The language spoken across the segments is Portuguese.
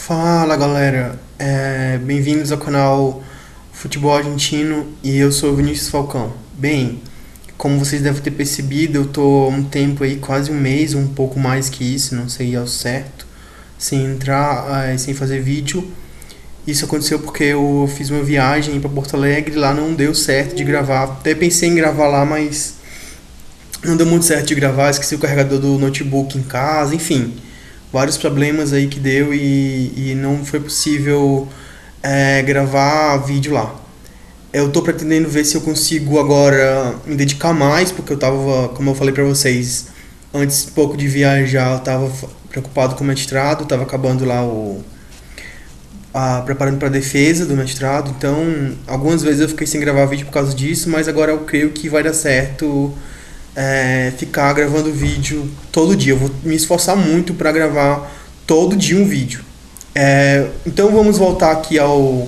Fala galera, bem-vindos ao canal Futebol Argentino e eu sou o Vinícius Falcão. Bem, como vocês devem ter percebido, eu tô há um tempo aí, quase um mês, um pouco mais que isso, não sei ao certo, sem entrar, sem fazer vídeo. Isso aconteceu porque eu fiz uma viagem para Porto Alegre, lá não deu certo de gravar. Até pensei em gravar lá, mas não deu muito certo de gravar, esqueci o carregador do notebook em casa, enfim, vários problemas aí que deu e não foi possível gravar vídeo lá. Eu tô pretendendo ver se eu consigo agora me dedicar mais, porque eu tava, como eu falei pra vocês, antes um pouco de viajar, eu tava preocupado com o mestrado, tava acabando lá preparando para a defesa do mestrado, então algumas vezes eu fiquei sem gravar vídeo por causa disso, mas agora eu creio que vai dar certo ficar gravando vídeo todo dia. Eu vou me esforçar muito para gravar todo dia um vídeo. Então vamos voltar aqui ao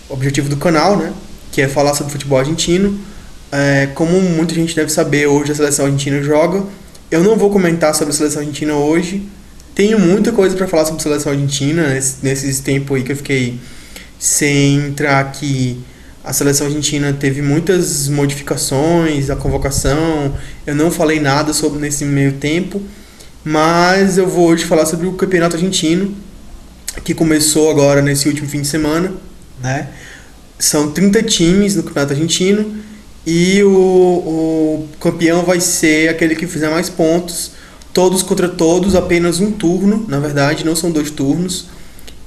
objetivo do canal, né? Que é falar sobre futebol argentino. Como muita gente deve saber, hoje a seleção argentina joga. Eu não vou comentar sobre a seleção argentina hoje. Tenho muita coisa para falar sobre a seleção argentina nesses tempos aí que eu fiquei sem entrar aqui. A seleção argentina teve muitas modificações, a convocação, eu não falei nada sobre nesse meio tempo, mas eu vou hoje falar sobre o campeonato argentino, que começou agora nesse último fim de semana, né? São 30 times no campeonato argentino e o campeão vai ser aquele que fizer mais pontos, todos contra todos, apenas um turno, na verdade, não são 2 turnos.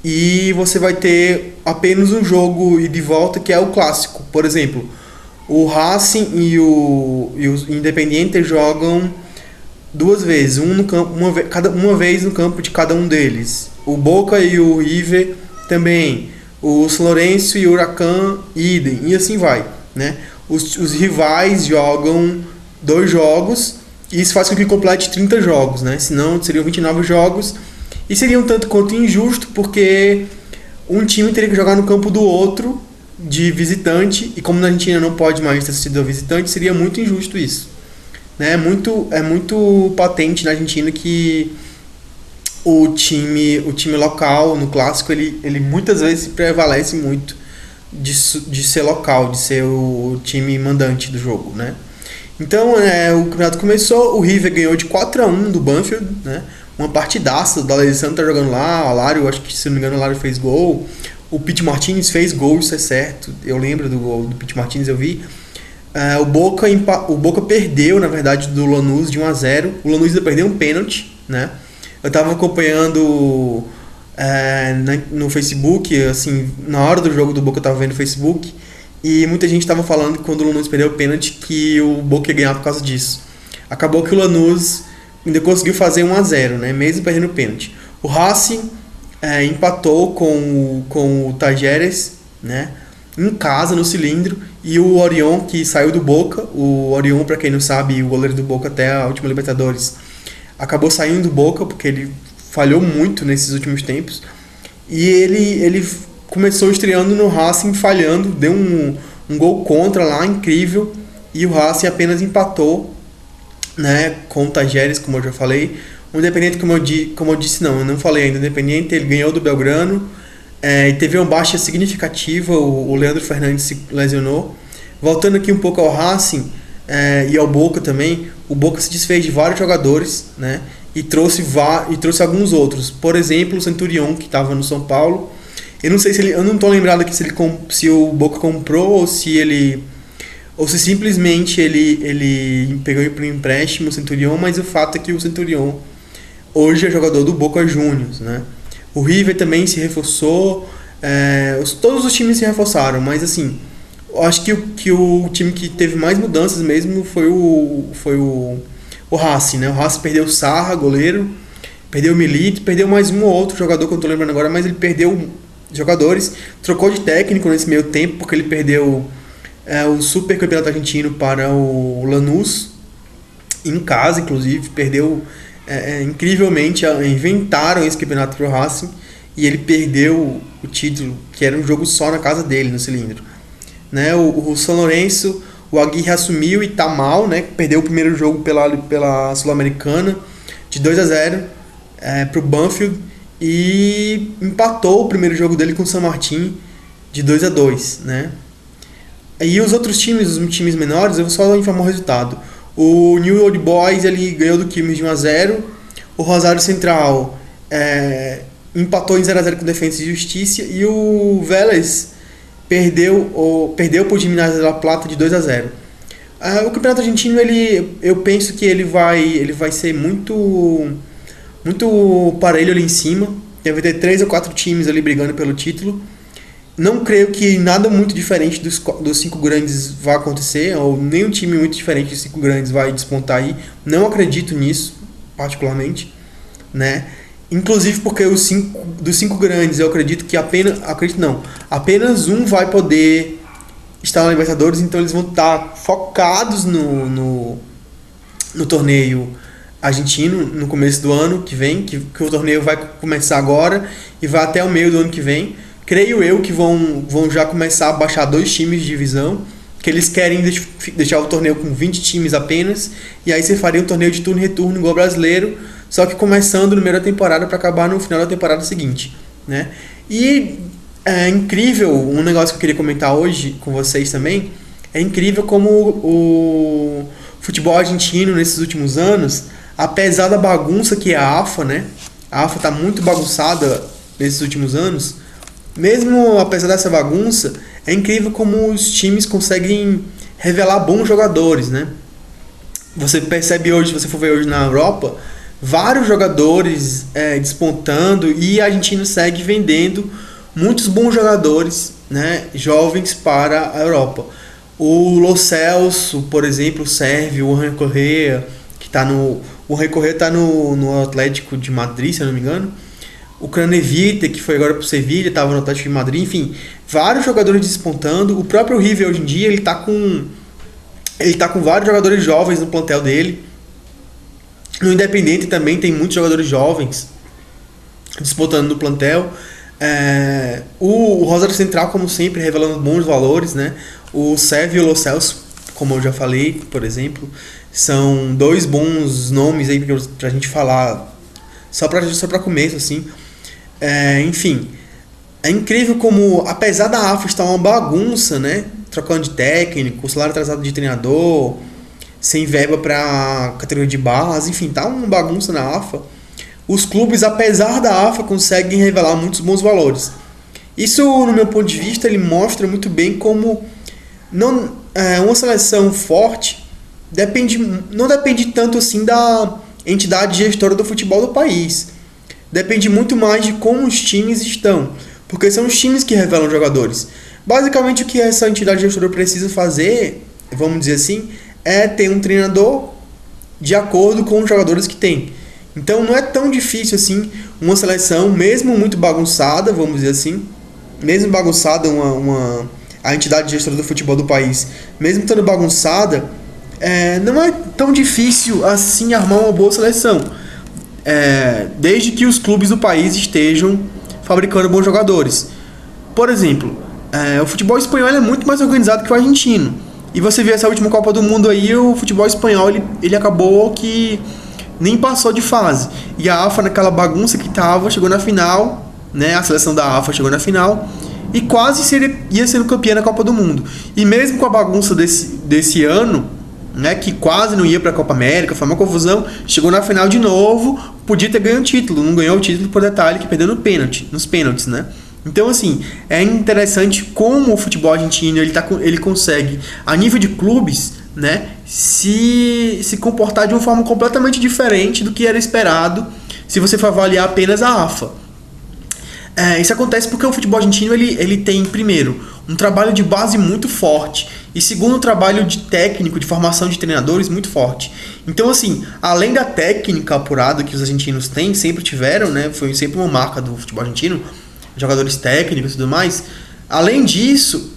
E você vai ter apenas um jogo ida e volta, que é o clássico. Por exemplo, o Racing e o Independiente jogam 2 vezes, uma vez no campo de cada um deles. O Boca e o River também. O São Lourenço e o Huracan, idem, e assim vai, né? Os rivais jogam 2 jogos, e isso faz com que complete 30 jogos, né? Senão seriam 29 jogos. E seria um tanto quanto injusto, porque um time teria que jogar no campo do outro, de visitante, e como na Argentina não pode mais ter sido visitante, seria muito injusto isso. Né? É muito patente na Argentina que o time local, no clássico, ele muitas vezes prevalece muito de ser local, de ser o time mandante do jogo. Né? Então, o campeonato começou, o River ganhou de 4-1 do Banfield, né? Uma partidaça, o D'Alessandro tá jogando lá, o Alário, acho que se não me engano o Alário fez gol, o Pity Martinez fez gol, isso é certo, eu lembro do gol do Pity Martinez, eu vi. O Boca perdeu, na verdade, do Lanús de 1-0, o Lanús ainda perdeu um pênalti, né? Eu tava acompanhando no Facebook, assim, na hora do jogo do Boca eu tava vendo no Facebook, e muita gente tava falando que quando o Lanús perdeu o pênalti que o Boca ia ganhar por causa disso. Acabou que o Lanús ainda conseguiu fazer 1-0, né? Mesmo perdendo o pênalti. O Racing empatou com o Tajeres, né? Em casa, no Cilindro. E o Orión, que saiu do Boca. O Orión, para quem não sabe, o goleiro do Boca até a última Libertadores, acabou saindo do Boca porque ele falhou muito nesses últimos tempos. E ele começou estreando no Racing falhando, deu um gol contra lá, incrível. E o Racing apenas empatou, né, com o Tajeres, como eu já falei. O Independiente, como eu disse, eu não falei ainda. O Independiente, ele ganhou do Belgrano, e teve uma baixa significativa. O Leandro Fernandes se lesionou. Voltando aqui um pouco ao Racing e ao Boca também, o Boca se desfez de vários jogadores, né, e trouxe alguns outros. Por exemplo, o Centurion, que estava no São Paulo. Eu não sei eu não estou lembrado aqui se o Boca comprou ou se simplesmente ele pegou por empréstimo o Centurion, mas o fato é que o Centurion hoje é jogador do Boca Juniors, né? O River também se reforçou, todos os times se reforçaram, mas assim, eu acho que o time que teve mais mudanças mesmo foi o Racing, né? O Racing perdeu o Sarra, goleiro, perdeu o Milito, perdeu mais um ou outro jogador que eu não tô lembrando agora, mas ele perdeu jogadores, trocou de técnico nesse meio tempo, porque ele perdeu o Super Campeonato Argentino para o Lanús, em casa, inclusive, perdeu incrivelmente, inventaram esse campeonato para o Racing, e ele perdeu o título, que era um jogo só na casa dele, no Cilindro. Né? O São Lourenço, o Aguirre assumiu e tá mal, né? Perdeu o primeiro jogo pela Sul-Americana, de 2-0, pro Banfield e empatou o primeiro jogo dele com o San Martín de 2-2, né? E os outros times, os times menores, eu vou só informar o resultado. O New Old Boys ele ganhou do Quilmes de 1-0. O Rosário Central empatou em 0-0 com o Defensa e Justiça. E o Vélez perdeu para o de Minas de La Plata de 2-0. O campeonato argentino, eu penso que ele vai ser muito parelho ali em cima. Deve ter 3 ou 4 times ali brigando pelo título. Não creio que nada muito diferente dos 5 grandes vai acontecer, ou nenhum time muito diferente dos 5 grandes vai despontar aí. Não acredito nisso, particularmente, né? Inclusive porque dos 5 grandes eu acredito que apenas um vai poder estar na Libertadores, então eles vão estar focados no torneio argentino no começo do ano que vem, que o torneio vai começar agora e vai até o meio do ano que vem. Creio eu que vão já começar a baixar 2 times de divisão, que eles querem deixar o torneio com 20 times apenas, e aí você faria um torneio de turno e retorno igual brasileiro, só que começando no meio da temporada para acabar no final da temporada seguinte, né? E é incrível, um negócio que eu queria comentar hoje com vocês também, é incrível como o futebol argentino nesses últimos anos, apesar da bagunça que é a AFA, né? A AFA está muito bagunçada nesses últimos anos. Mesmo apesar dessa bagunça, é incrível como os times conseguem revelar bons jogadores, né? Você percebe hoje, se você for ver hoje na Europa, vários jogadores despontando, e a Argentina segue vendendo muitos bons jogadores, né, jovens para a Europa. O Lo Celso, por exemplo, o sérvio, o Juan Correa, o Juan Correa está no Atlético de Madrid, se eu não me engano. O Craneviter, que foi agora pro Sevilla, estava no Atlético de Madrid, enfim, vários jogadores despontando. O próprio River hoje em dia, ele tá com vários jogadores jovens no plantel dele. No Independente também tem muitos jogadores jovens disputando no plantel. O Rosário Central, como sempre, revelando bons valores, né? O Sérvio e o Lo Celso, como eu já falei, por exemplo, são 2 bons nomes aí pra gente falar, só pra começo, assim. Enfim, é incrível como, apesar da AFA estar uma bagunça, né? Trocando de técnico, salário atrasado de treinador, sem verba para categoria de base, enfim, tá uma bagunça na AFA. Os clubes, apesar da AFA, conseguem revelar muitos bons valores. Isso, no meu ponto de vista, ele mostra muito bem como uma seleção forte não depende tanto assim da entidade gestora do futebol do país. Depende muito mais de como os times estão, porque são os times que revelam jogadores. Basicamente, o que essa entidade gestora precisa fazer, vamos dizer assim, é ter um treinador de acordo com os jogadores que tem. Então não é tão difícil assim uma seleção, mesmo muito bagunçada, vamos dizer assim, mesmo bagunçada a entidade gestora do futebol do país, mesmo estando bagunçada, não é tão difícil assim armar uma boa seleção, desde que os clubes do país estejam fabricando bons jogadores. Por exemplo, o futebol espanhol é muito mais organizado que o argentino. E você vê essa última Copa do Mundo aí, o futebol espanhol ele acabou que nem passou de fase. E a AFA, naquela bagunça que tava, chegou na final, né? A seleção da AFA chegou na final e quase ia sendo campeã na Copa do Mundo. E mesmo com a bagunça desse ano, né, que quase não ia para a Copa América, foi uma confusão, chegou na final de novo, podia ter ganho o título, não ganhou o título por detalhe, que perdeu nos pênaltis, né? Então, assim, é interessante como o futebol argentino ele consegue, a nível de clubes, né, se comportar de uma forma completamente diferente do que era esperado se você for avaliar apenas a AFA. Isso acontece porque o futebol argentino ele tem, primeiro, um trabalho de base muito forte e, segundo, um trabalho de técnico, de formação de treinadores muito forte. Então, assim, além da técnica apurada que os argentinos têm, sempre tiveram, né, foi sempre uma marca do futebol argentino, jogadores técnicos e tudo mais. Além disso,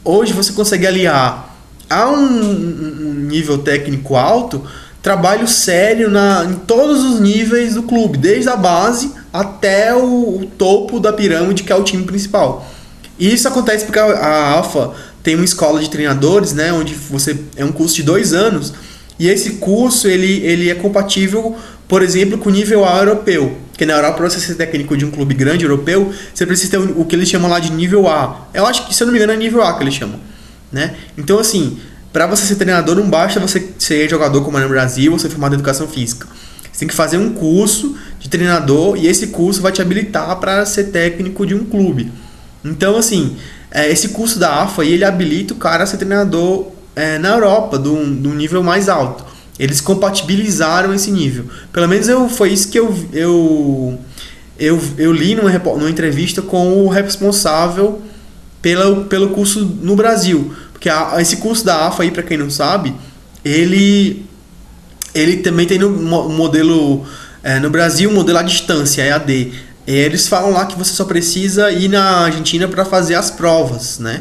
hoje você consegue aliar a um nível técnico alto, trabalho sério em todos os níveis do clube, desde a base até o topo da pirâmide, que é o time principal. E isso acontece porque a AFA tem uma escola de treinadores, né, onde é um curso de 2 anos, E esse curso, ele é compatível, por exemplo, com o nível A europeu. Porque na Europa, para você ser técnico de um clube grande europeu, você precisa ter o que eles chamam lá de nível A. Eu acho que, se eu não me engano, é nível A que eles chamam, né? Então, assim, para você ser treinador, não basta você ser jogador como é no Brasil ou ser formado em educação física. Você tem que fazer um curso de treinador e esse curso vai te habilitar para ser técnico de um clube. Então, assim, esse curso da AFA aí, ele habilita o cara a ser treinador na Europa, do nível mais alto. Eles compatibilizaram esse nível. Pelo menos foi isso que eu li numa entrevista com o responsável pelo curso no Brasil. Porque esse curso da AFA aí, para quem não sabe, ele também tem no modelo no Brasil, um modelo à distância, EAD. Eles falam lá que você só precisa ir na Argentina para fazer as provas, né?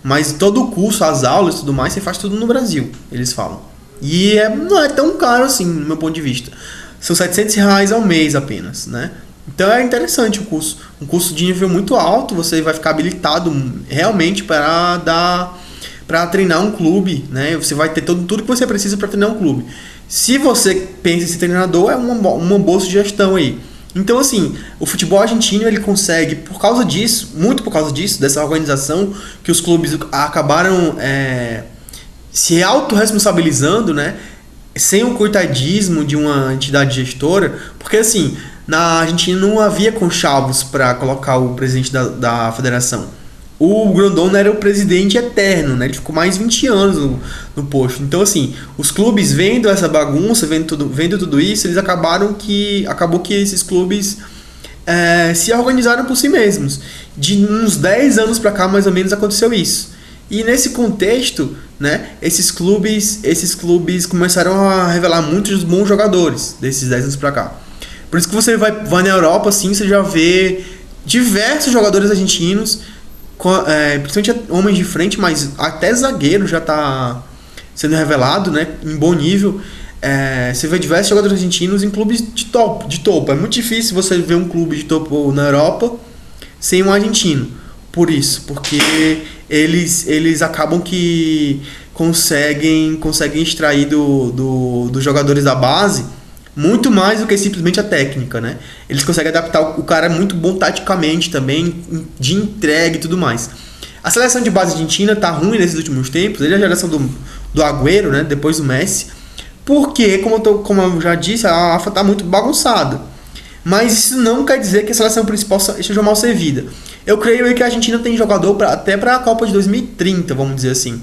Mas todo o curso, as aulas e tudo mais, você faz tudo no Brasil, eles falam. E não é tão caro assim, no meu ponto de vista. São R$700 ao mês apenas, né? Então é interessante o curso. Um curso de nível muito alto, você vai ficar habilitado realmente para treinar um clube, né? Você vai ter tudo que você precisa para treinar um clube. Se você pensa em ser treinador, é uma boa sugestão aí. Então, assim, o futebol argentino, ele consegue, por causa disso, muito por causa disso, dessa organização, que os clubes acabaram se autorresponsabilizando, né? Sem o coitadismo de uma entidade gestora, porque, assim, na Argentina não havia conchavos para colocar o presidente da federação. O Grondona era o presidente eterno, né? Ele ficou mais 20 anos no posto. Então, assim, os clubes vendo essa bagunça, vendo tudo isso, eles acabou que esses clubes se organizaram por si mesmos. De uns 10 anos para cá, mais ou menos, aconteceu isso. E nesse contexto, né, esses clubes começaram a revelar muitos bons jogadores desses 10 anos para cá. Por isso que você vai na Europa, assim, você já vê diversos jogadores argentinos, principalmente homens de frente, mas até zagueiro já está sendo revelado, né, em bom nível. Você vê diversos jogadores argentinos em clubes de topo. É muito difícil você ver um clube de topo na Europa sem um argentino. Porque eles acabam que conseguem extrair dos jogadores da base muito mais do que simplesmente a técnica, né? Eles conseguem adaptar o cara muito bom taticamente também, de entrega e tudo mais. A seleção de base argentina tá ruim nesses últimos tempos. Ele é a geração do Agüero, né? Depois do Messi. Porque, como eu já disse, a AFA tá muito bagunçada. Mas isso não quer dizer que a seleção principal esteja mal servida. Eu creio que a Argentina tem jogador até para a Copa de 2030, vamos dizer assim.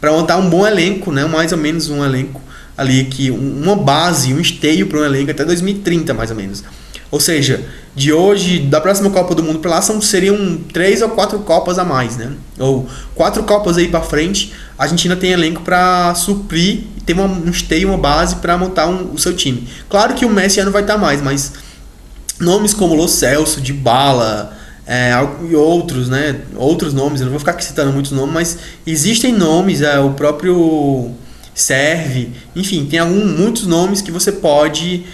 Para montar um bom elenco, né? Mais ou menos um elenco ali, uma base, um esteio para um elenco até 2030, mais ou menos. Ou seja, de hoje, da próxima Copa do Mundo para lá, seriam 3 ou 4 Copas a mais, né? Ou 4 Copas aí para frente, a Argentina tem elenco para suprir, tem um esteio, uma base para montar o seu time. Claro que o Messi já não vai estar mais, mas nomes como Lo Celso, Dybala, e outros, né? Outros nomes, eu não vou ficar aqui citando muitos nomes, mas existem nomes, o próprio Serve, enfim, tem muitos nomes que você pode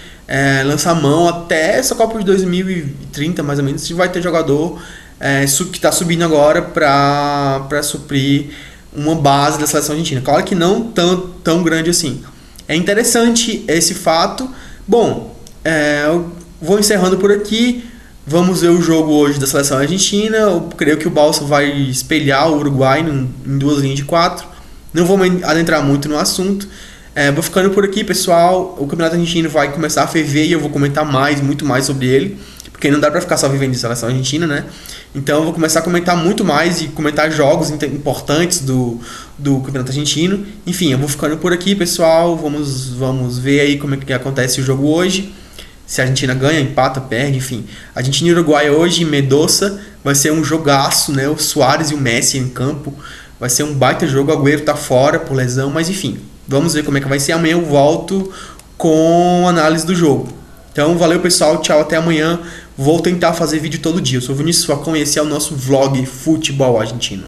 lançar mão até essa Copa de 2030, mais ou menos. Você vai ter jogador que está subindo agora para suprir uma base da seleção argentina. Claro que não tão grande assim. É interessante esse fato. Bom, eu vou encerrando por aqui. Vamos ver o jogo hoje da seleção argentina. Eu creio que o Balsa vai espelhar o Uruguai em 2 linhas de 4. Não vou me adentrar muito no assunto. Vou ficando por aqui, pessoal. O Campeonato Argentino vai começar a ferver e eu vou comentar muito mais sobre ele. Porque não dá pra ficar só vivendo de seleção argentina, né? Então eu vou começar a comentar muito mais e comentar jogos importantes do Campeonato Argentino. Enfim, eu vou ficando por aqui, pessoal. Vamos ver aí como é que acontece o jogo hoje. Se a Argentina ganha, empata, perde, enfim. Argentina e Uruguai hoje em Mendoza vai ser um jogaço, né? O Suárez e o Messi em campo. Vai ser um baita jogo. O Agüero tá fora por lesão, mas enfim. Vamos ver como é que vai ser. Amanhã eu volto com análise do jogo. Então, valeu, pessoal. Tchau, até amanhã. Vou tentar fazer vídeo todo dia. Eu sou o Vinícius Falcão e esse é o nosso vlog Futebol Argentino.